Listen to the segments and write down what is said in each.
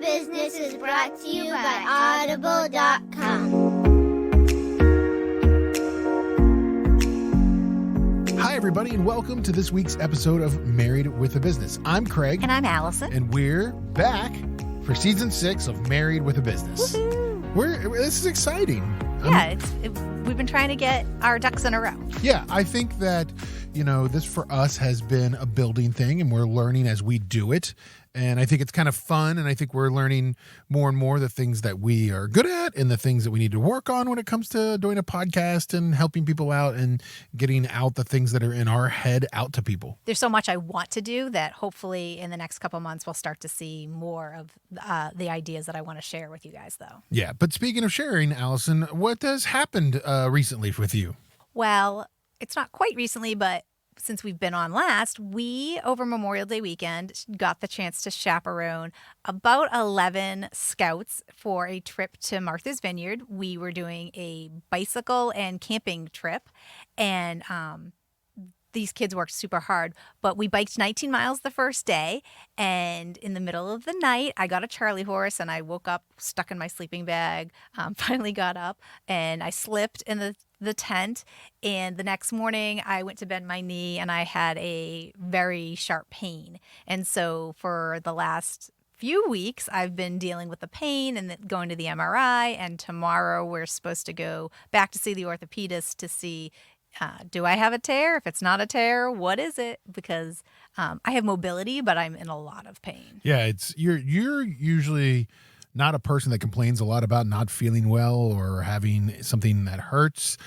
Business is brought to you by Audible.com. Hi, everybody, and welcome to this week's episode of Married with a Business. I'm Craig. And I'm Allison. And we're back for Season 6 of Married with a Business. Woohoo! This is exciting. Yeah, we've been trying to get our ducks in a row. Yeah, I think that, this for us has been a building thing, and we're learning as we do it. And I think it's kind of fun, and I think we're learning more and more the things that we are good at and the things that we need to work on when it comes to doing a podcast and helping people out and getting out the things that are in our head out to people. There's so much I want to do that hopefully in the next couple months we'll start to see more of the ideas that I want to share with you guys, though. Yeah, but speaking of sharing, Allison, what has happened recently with you? Well, it's not quite recently, but since we've been on last, we, over Memorial Day weekend, got the chance to chaperone about 11 scouts for a trip to Martha's Vineyard. We were doing a bicycle and camping trip, and these kids worked super hard, but we biked 19 miles the first day, and in the middle of the night, I got a Charlie horse, and I woke up stuck in my sleeping bag, finally got up, and I slipped in the tent, and the next morning I went to bend my knee and I had a very sharp pain. And so for the last few weeks I've been dealing with the pain and going to the MRI, and tomorrow we're supposed to go back to see the orthopedist to see do I have a tear? If it's not a tear, what is it? Because I have mobility, but I'm in a lot of pain. Yeah, you're usually not a person that complains a lot about not feeling well or having something that hurts.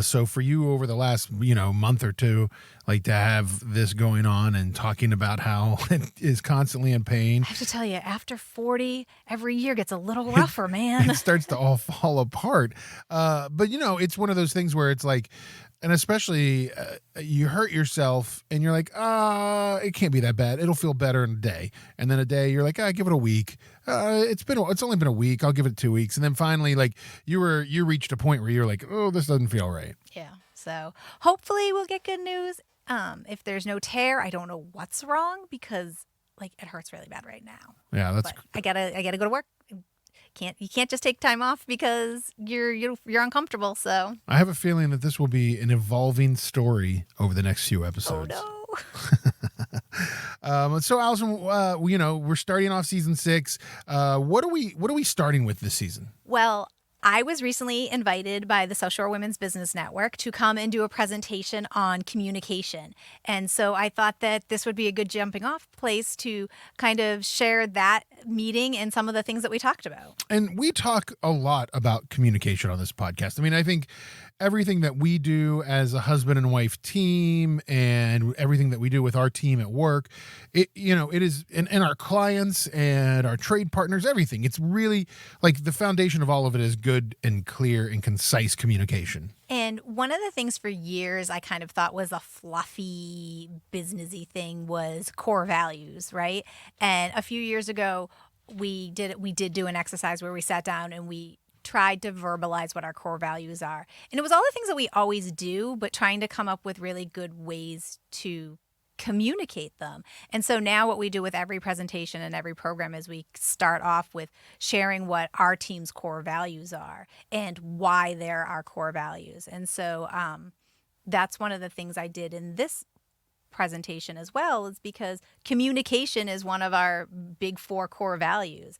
So for you over the last, month or two, like to have this going on and talking about how it is constantly in pain. I have to tell you, after 40, every year gets a little rougher, man. It starts to all fall apart. But, it's one of those things where it's like, and especially you hurt yourself and you're like, it can't be that bad. It'll feel better in a day. And then a day you're like, give it a week. It's only been a week. I'll give it 2 weeks. And then finally, like you reached a point where you're like, oh, this doesn't feel right. Yeah. So hopefully we'll get good news. If there's no tear, I don't know what's wrong because it hurts really bad right now. Yeah, but I gotta go to work. You can't just take time off because you're uncomfortable. So I have a feeling that this will be an evolving story over the next few episodes. Oh no. So Allison, we're starting off season 6. What are we starting with this season? Well, I was recently invited by the South Shore Women's Business Network to come and do a presentation on communication. And so I thought that this would be a good jumping off place to kind of share that meeting and some of the things that we talked about. And we talk a lot about communication on this podcast. I mean, I think everything that we do as a husband and wife team and everything that we do with our team at work, it is, and our clients and our trade partners, everything. It's really like the foundation of all of it is good and clear and concise communication. And one of the things for years I kind of thought was a fluffy, businessy thing was core values, right? And a few years ago, we did do an exercise where we sat down and we tried to verbalize what our core values are. And it was all the things that we always do, but trying to come up with really good ways to communicate them. And so now what we do with every presentation and every program is we start off with sharing what our team's core values are and why they're our core values. And so that's one of the things I did in this presentation as well, is because communication is one of our big 4 core values.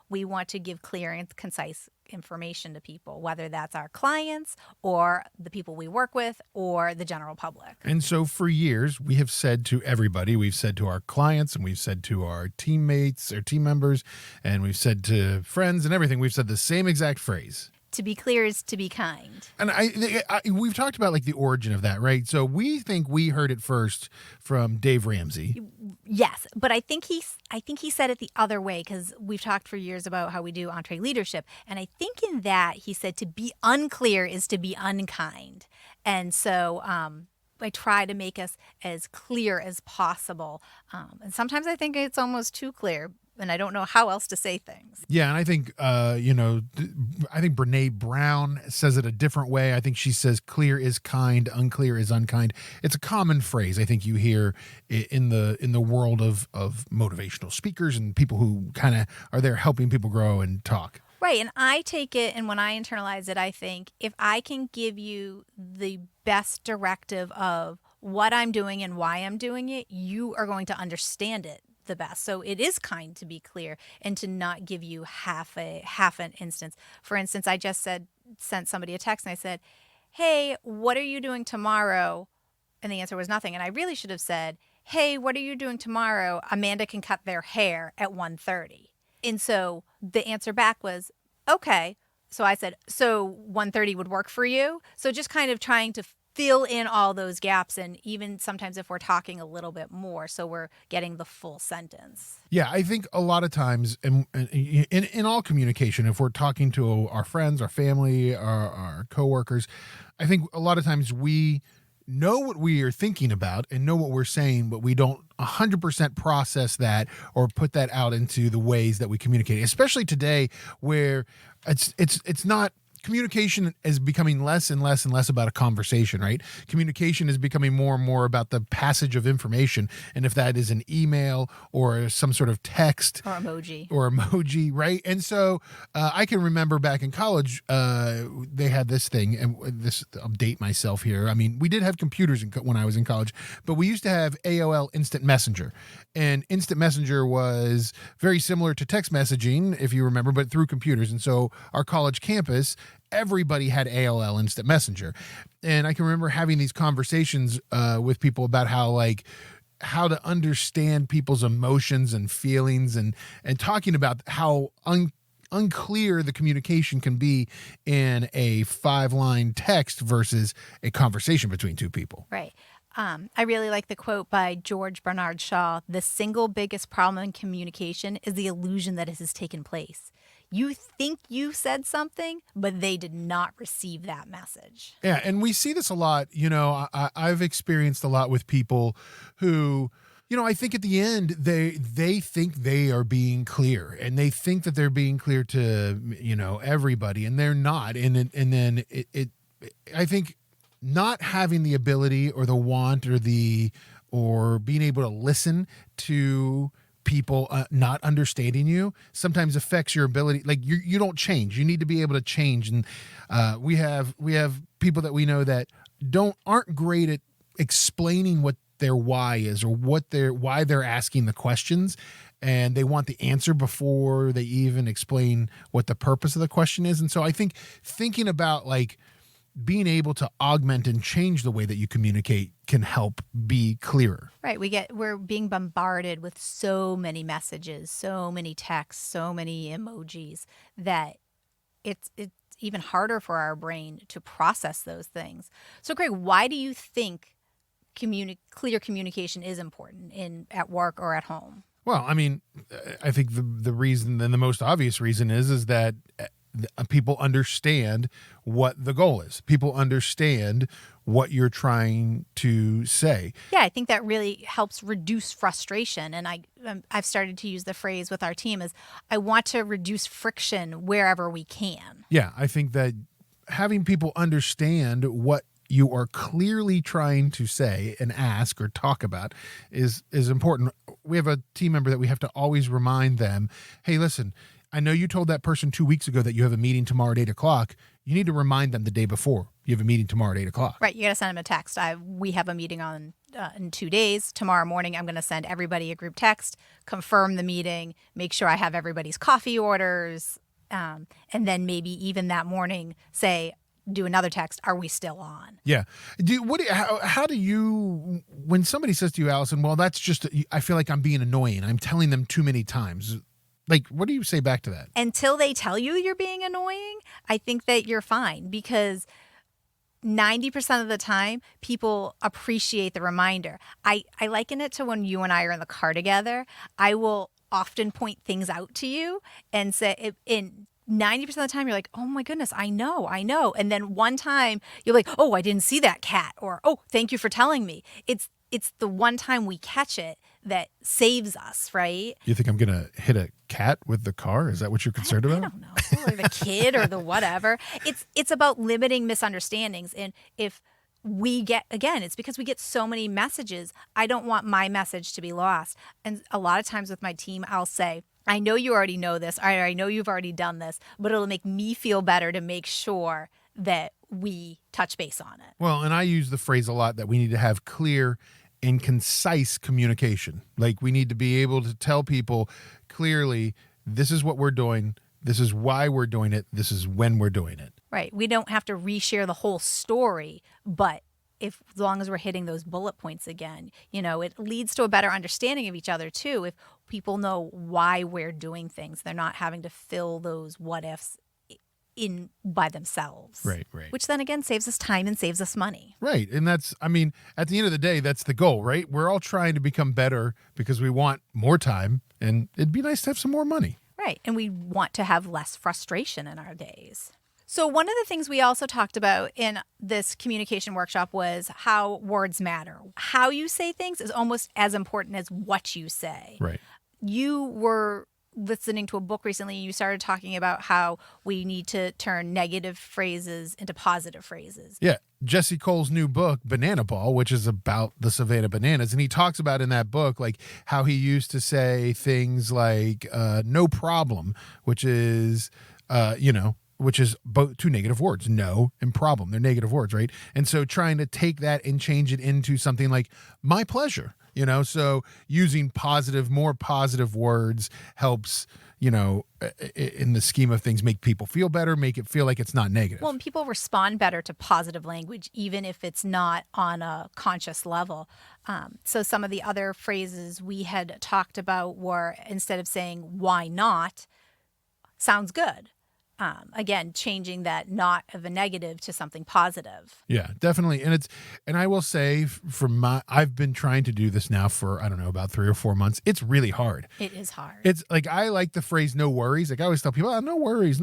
We want to give clear and concise information to people, whether that's our clients or the people we work with or the general public. And so for years, we have said to everybody, we've said to our clients and we've said to our teammates or team members, and we've said to friends and everything, we've said the same exact phrase. To be clear is to be kind. And we've talked about the origin of that, right? So we think we heard it first from Dave Ramsey. Yes, but I think he said it the other way, because we've talked for years about how we do entree leadership, and I think in that he said to be unclear is to be unkind, and so I try to make us as clear as possible, and sometimes I think it's almost too clear. and I don't know how else to say things. Yeah, and I think I think Brene Brown says it a different way. I think she says clear is kind, unclear is unkind. It's a common phrase I think you hear in the world of motivational speakers and people who kind of are there helping people grow and talk. Right. And I take it, and when I internalize it, I think if I can give you the best directive of what I'm doing and why I'm doing it, you are going to understand it the best. So it is kind to be clear and to not give you half an instance. For instance, I just sent somebody a text and I said, hey, what are you doing tomorrow? And the answer was nothing. And I really should have said, hey, what are you doing tomorrow? Amanda can cut their hair at 1:30. And so the answer back was, okay. So I said, so 1:30 would work for you? So just kind of trying to fill in all those gaps, and even sometimes if we're talking a little bit more, so we're getting the full sentence. Yeah, I think a lot of times in all communication, if we're talking to our friends, our family, our coworkers, I think a lot of times we know what we are thinking about and know what we're saying, but we don't 100% process that or put that out into the ways that we communicate, especially today where it's not. Communication is becoming less and less and less about a conversation, right? Communication is becoming more and more about the passage of information. And if that is an email or some sort of text or emoji, right? And so I can remember back in college, they had this thing, and this, I'll date myself here. I mean, we did have computers when I was in college, but we used to have AOL Instant Messenger. And Instant Messenger was very similar to text messaging, if you remember, but through computers. And so our college campus, everybody had AOL Instant Messenger. And I can remember having these conversations with people about how to understand people's emotions and feelings, and talking about how unclear the communication can be in a 5-line text versus a conversation between two people. Right. I really like the quote by George Bernard Shaw: the single biggest problem in communication is the illusion that it has taken place. You think you said something, but they did not receive that message. Yeah, and we see this a lot. I've experienced a lot with people who, I think at the end, they think they are being clear, and they think that they're being clear to, everybody, and they're not. And then I think not having the ability or the want or being able to listen to people not understanding you sometimes affects your ability. Like you don't change. You need to be able to change. And we have people that we know that aren't great at explaining what their why is or why they're asking the questions, and they want the answer before they even explain what the purpose of the question is. And so I think thinking about being able to augment and change the way that you communicate can help be clearer. Right. We're being bombarded with so many messages, so many texts, so many emojis that it's even harder for our brain to process those things. So Greg, why do you think clear communication is important at work or at home? Well, I mean, I think the reason, and the most obvious reason is that people understand what the goal is. People understand what you're trying to say. Yeah, I think that really helps reduce frustration. And I've started to use the phrase with our team is, I want to reduce friction wherever we can. Yeah, I think that having people understand what you are clearly trying to say and ask or talk about is important. We have a team member that we have to always remind them, hey, listen, I know you told that person 2 weeks ago that you have a meeting tomorrow at 8:00. You need to remind them the day before you have a meeting tomorrow at 8:00. Right. You got to send them a text. We have a meeting in 2 days. Tomorrow morning, I'm going to send everybody a group text, confirm the meeting, make sure I have everybody's coffee orders, and then maybe even that morning say, do another text. Are we still on? Yeah. How do you, when somebody says to you, Allison, well, that's just, I feel like I'm being annoying. I'm telling them too many times. What do you say back to that? Until they tell you you're being annoying, I think that you're fine, because 90% of the time, people appreciate the reminder. I liken it to when you and I are in the car together. I will often point things out to you and say, in 90% of the time, you're like, oh my goodness, I know. And then one time, you're like, oh, I didn't see that cat, or, oh, thank you for telling me. It's the one time we catch it that saves us, right? You think I'm going to hit a cat with the car? Is that what you're concerned I about? don't know, or the kid or the whatever. It's about limiting misunderstandings. And if we get, again, it's because we get so many messages. I don't want my message to be lost. And a lot of times with my team, I'll say, I know you already know this, or I know you've already done this, but it'll make me feel better to make sure that we touch base on it. Well, and I use the phrase a lot that we need to have clear and concise communication. Like we need to be able to tell people clearly, this is what we're doing, this is why we're doing it, this is when we're doing it. Right. We don't have to reshare the whole story, but as long as we're hitting those bullet points again, it leads to a better understanding of each other too. If people know why we're doing things, they're not having to fill those what ifs in by themselves. Right. Which then again saves us time and saves us money. Right. And at the end of the day, that's the goal, right? We're all trying to become better because we want more time, and it'd be nice to have some more money. Right. And we want to have less frustration in our days. So one of the things we also talked about in this communication workshop was how words matter. How you say things is almost as important as what you say. Right. You were listening to a book recently, and you started talking about how we need to turn negative phrases into positive phrases. Yeah. Jesse Cole's new book, Banana Ball, which is about the Savannah bananas. And he talks about in that book, like how he used to say things like, no problem, which is both two negative words, no and problem. They're negative words, right? And so trying to take that and change it into something like my pleasure, so using more positive words helps, in the scheme of things, make people feel better, make it feel like it's not negative. Well, and people respond better to positive language, even if it's not on a conscious level. So some of the other phrases we had talked about were, instead of saying, why not, sounds good. Again, changing that not of a negative to something positive. Yeah, definitely. And I will say I've been trying to do this now for, I don't know, about 3 or 4 months. It's really hard. It is hard. It's like, I like the phrase no worries. Like I always tell people, no worries.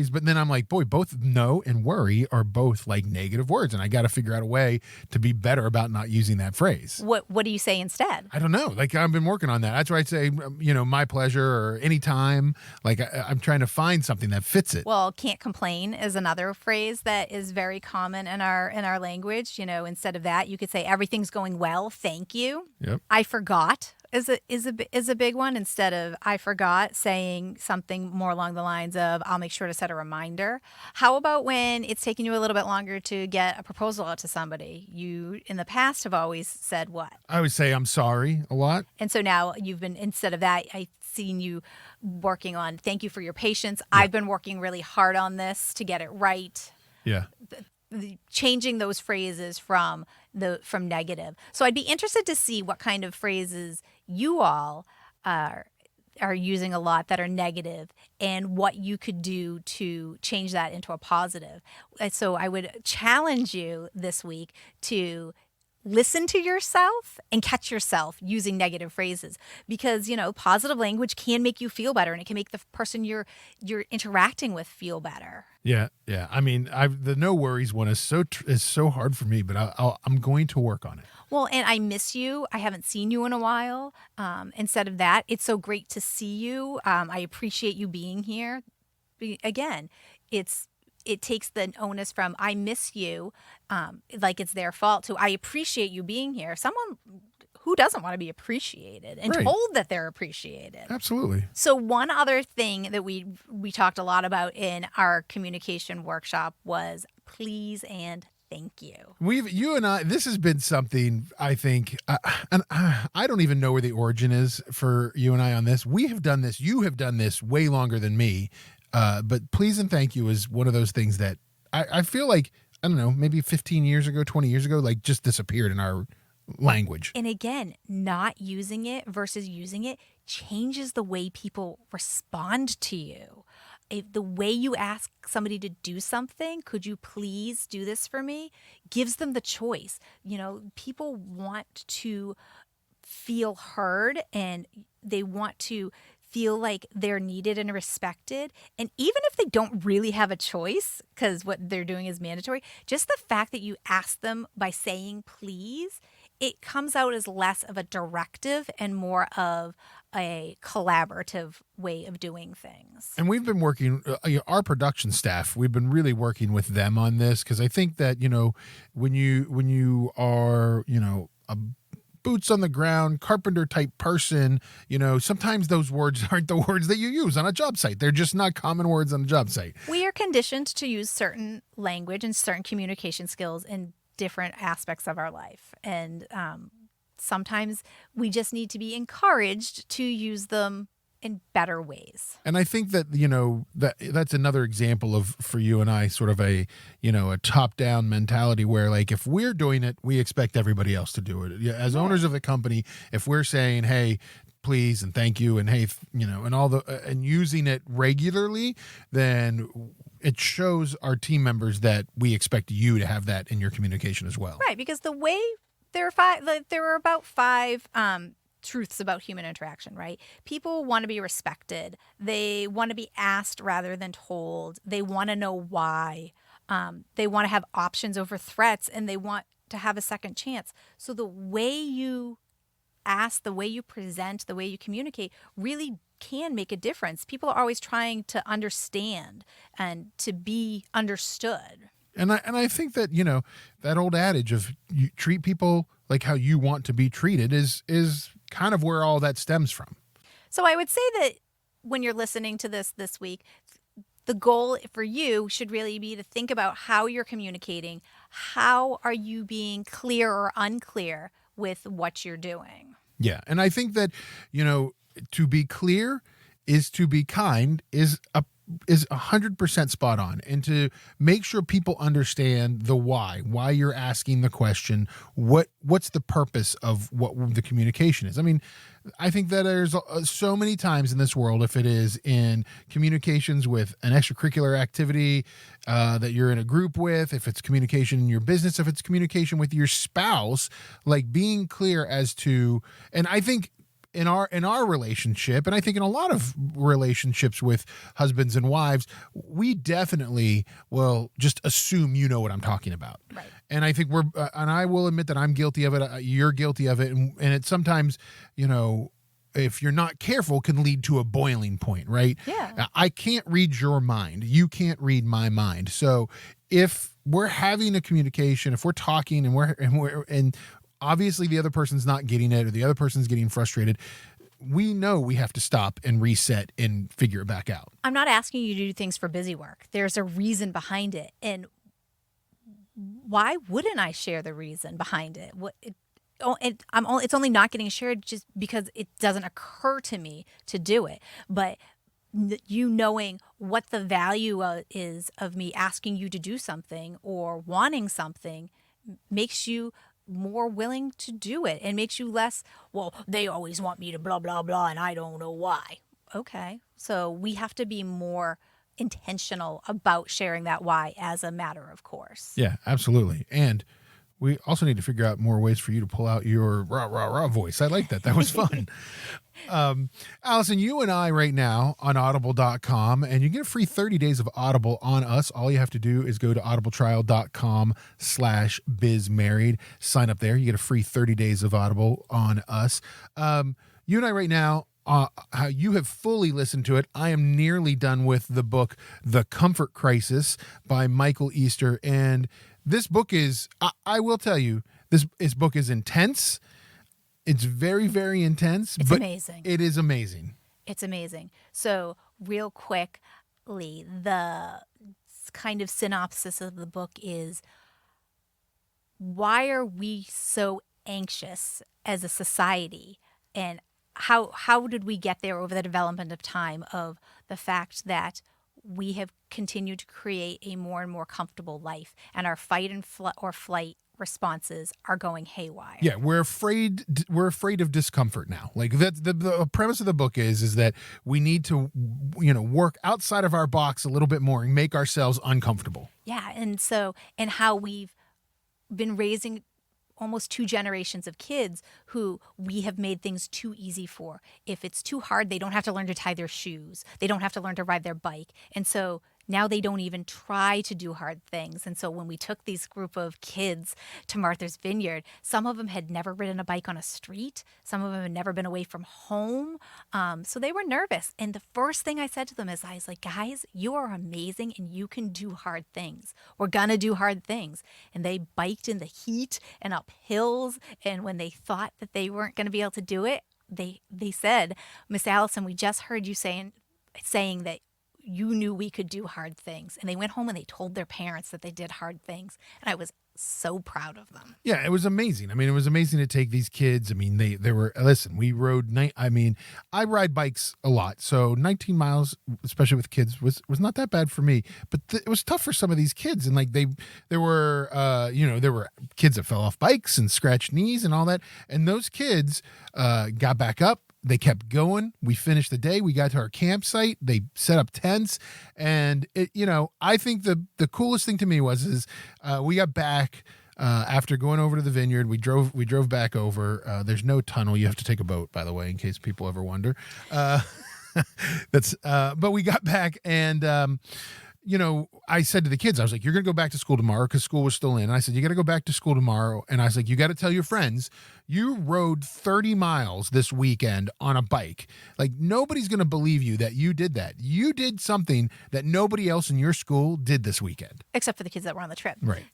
But then I'm like, boy, both no and worry are both like negative words. And I got to figure out a way to be better about not using that phrase. What do you say instead? I don't know. Like I've been working on that. That's why I'd say, my pleasure or anytime. Like I'm trying to find something that fits it. Well, can't complain is another phrase that is very common in our language. Instead of that, you could say everything's going well, thank you. Yep. I forgot is a big one. Instead of I forgot, saying something more along the lines of I'll make sure to set a reminder. How about when it's taking you a little bit longer to get a proposal out to somebody? You in the past have always said what? I would say I'm sorry a lot. And so now instead of that, I've seen you working on thank you for your patience. Yeah. I've been working really hard on this to get it right. Yeah. Changing those phrases from negative. So I'd be interested to see what kind of phrases you all are using a lot that are negative and what you could do to change that into a positive. So I would challenge you this week to listen to yourself and catch yourself using negative phrases, because positive language can make you feel better, and it can make the person you're interacting with feel better. Yeah. I mean, the no worries one is so hard for me, but I'm going to work on it. Well, and I miss you. I haven't seen you in a while. Instead of that, it's so great to see you. I appreciate you being here. Again, it takes the onus from I miss you, like it's their fault, to I appreciate you being here. Someone who doesn't want to be appreciated and right. told that they're appreciated. Absolutely. So one other thing that we talked a lot about in our communication workshop was please and thank you. You and I, this has been something I think, and I don't even know where the origin is for you and I on this. We have done this. You have done this way longer than me. But please and thank you is one of those things that I feel like, I don't know, maybe 15 years ago, 20 years ago, like just disappeared in our language. And again, not using it versus using it changes the way people respond to you. If the way you ask somebody to do something, could you please do this for me, gives them the choice. People want to feel heard, and they want to feel like they're needed and respected. And even if they don't really have a choice, because what they're doing is mandatory, just the fact that you ask them by saying please it comes out as less of a directive and more of a collaborative way of doing things. And we've been working, our production staff, we've been really working with them on this, because I think that, when you are, a boots on the ground, carpenter type person, sometimes those words aren't the words that you use on a job site. They're just not common words on a job site. We are conditioned to use certain language and certain communication skills in different aspects of our life. And sometimes we just need to be encouraged to use them in better ways. And I think that, that's another example of, for you and I, sort of a top-down mentality where, like, if we're doing it, we expect everybody else to do it. As owners of the company, if we're saying, hey, please and thank you and hey, and all and using it regularly, then it shows our team members that we expect you to have that in your communication as well. Right, because the way there are about five truths about human interaction, right? People want to be respected. They want to be asked rather than told. They want to know why. They want to have options over threats, and they want to have a second chance. So the way you ask, the way you present, the way you communicate really can make a difference. People are always trying to understand and to be understood. And I think that, that old adage of you treat people like how you want to be treated is kind of where all that stems from. So I would say that when you're listening to this week, the goal for you should really be to think about how you're communicating. How are you being clear or unclear with what you're doing? Yeah. And I think that, to be clear is to be kind is 100% spot on, and to make sure people understand the why you're asking the question, what's the purpose of what the communication is. I mean, I think that there's so many times in this world, if it is in communications with an extracurricular activity that you're in a group with, if it's communication in your business, if it's communication with your spouse, like being clear as to, and I think in our relationship, and I think in a lot of relationships with husbands and wives, we definitely will just assume you know what I'm talking about. Right. And I think and I will admit that I'm guilty of it. You're guilty of it. And it sometimes, if you're not careful, can lead to a boiling point, right? Yeah. I can't read your mind. You can't read my mind. So if we're having a communication, if we're talking and obviously the other person's not getting it, or the other person's getting frustrated, we know we have to stop and reset and figure it back out. I'm not asking you to do things for busy work. There's a reason behind it. And why wouldn't I share the reason behind it? It's only not getting shared just because it doesn't occur to me to do it. But you knowing what the value is of me asking you to do something or wanting something makes you more willing to do it, and makes you less, well, they always want me to blah, blah, blah, and I don't know why. Okay. So we have to be more intentional about sharing that why as a matter of course. Yeah, absolutely. And we also need to figure out more ways for you to pull out your rah, rah, rah voice. I like that. That was fun. Allison, you and I right now on audible.com, and you get a free 30 days of Audible on us. All you have to do is go to audibletrial.com/bizmarried. Sign up there. You get a free 30 days of Audible on us. You and I right now, how you have fully listened to it. I am nearly done with the book, The Comfort Crisis by Michael Easter. And this book is, I will tell you, this book is intense. It's very, very intense. It's but amazing. It is amazing. It's amazing. So real quickly, the kind of synopsis of the book is, why are we so anxious as a society? And how did we get there over the development of time, of the fact that we have continued to create a more and more comfortable life, and our fight and flight responses are going haywire. Yeah, we're afraid of discomfort now. Like the premise of the book is that we need to work outside of our box a little bit more and make ourselves uncomfortable. Yeah, and how we've been raising almost 2 generations of kids who we have made things too easy for. If it's too hard, they don't have to learn to tie their shoes. They don't have to learn to ride their bike. And so Now they don't even try to do hard things. And so when we took these group of kids to Martha's Vineyard, some of them had never ridden a bike on a street. Some of them had never been away from home. So they were nervous. And the first thing I said to them is, I was like, guys, you are amazing and you can do hard things. We're going to do hard things. And they biked in the heat and up hills. And when they thought that they weren't going to be able to do it, they said, Miss Allison, we just heard you saying that you knew we could do hard things. And they went home and they told their parents that they did hard things. And I was so proud of them. Yeah, it was amazing. I mean, it was amazing to take these kids. I mean, they were, listen, we rode, I ride bikes a lot. So 19 miles, especially with kids, was not that bad for me. But it was tough for some of these kids. And like there were kids that fell off bikes and scratched knees and all that. And those kids got back up. They kept going. We finished the day. We got to our campsite. They set up tents. And, I think the coolest thing to me was we got back after going over to the vineyard. We drove back over. There's no tunnel. You have to take a boat, by the way, in case people ever wonder. But we got back and, I said to the kids, I was like, you're going to go back to school tomorrow because school was still in. And I said, you got to go back to school tomorrow. And I was like, you got to tell your friends you rode 30 miles this weekend on a bike. Like, nobody's going to believe you that you did that. You did something that nobody else in your school did this weekend. Except for the kids that were on the trip. Right.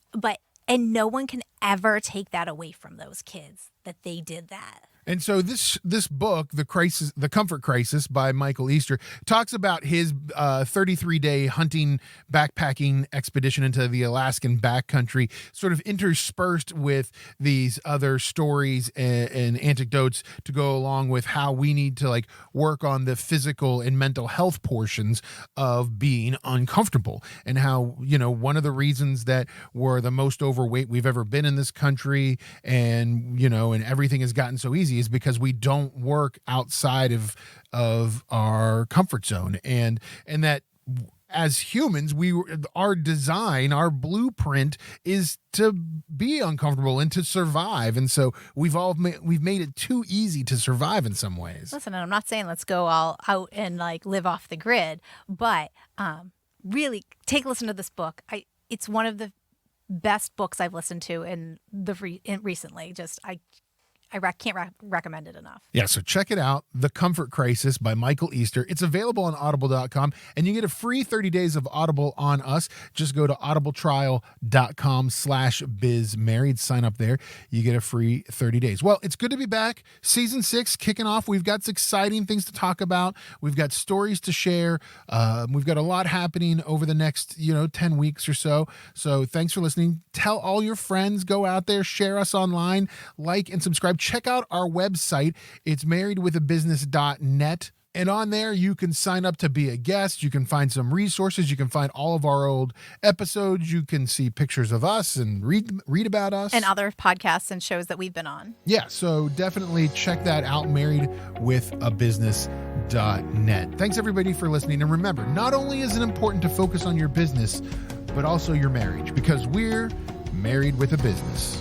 And no one can ever take that away from those kids, that they did that. And so this book, The Comfort Crisis by Michael Easter, talks about his 33-day hunting backpacking expedition into the Alaskan backcountry, sort of interspersed with these other stories and anecdotes to go along with how we need to work on the physical and mental health portions of being uncomfortable, and how, one of the reasons that we're the most overweight we've ever been in this country, and everything has gotten so easy, is because we don't work outside of our comfort zone, and that as humans, our design, our blueprint is to be uncomfortable and to survive, and so we've made it too easy to survive in some ways. Listen, and I'm not saying let's go all out and live off the grid, but really take a listen to this book. It's one of the best books I've listened to recently. I can't recommend it enough. Yeah, so check it out, The Comfort Crisis by Michael Easter. It's available on audible.com, and you get a free 30 days of Audible on us. Just go to audibletrial.com/bizmarried. Sign up there. You get a free 30 days. Well, it's good to be back. Season 6 kicking off. We've got some exciting things to talk about. We've got stories to share. We've got a lot happening over the next, 10 weeks or so. So thanks for listening. Tell all your friends. Go out there. Share us online. Like and subscribe. Check out our website. It's marriedwithabusiness.net. And on there, you can sign up to be a guest. You can find some resources. You can find all of our old episodes. You can see pictures of us and read about us. And other podcasts and shows that we've been on. Yeah, so definitely check that out, marriedwithabusiness.net. Thanks, everybody, for listening. And remember, not only is it important to focus on your business, but also your marriage, because we're married with a business.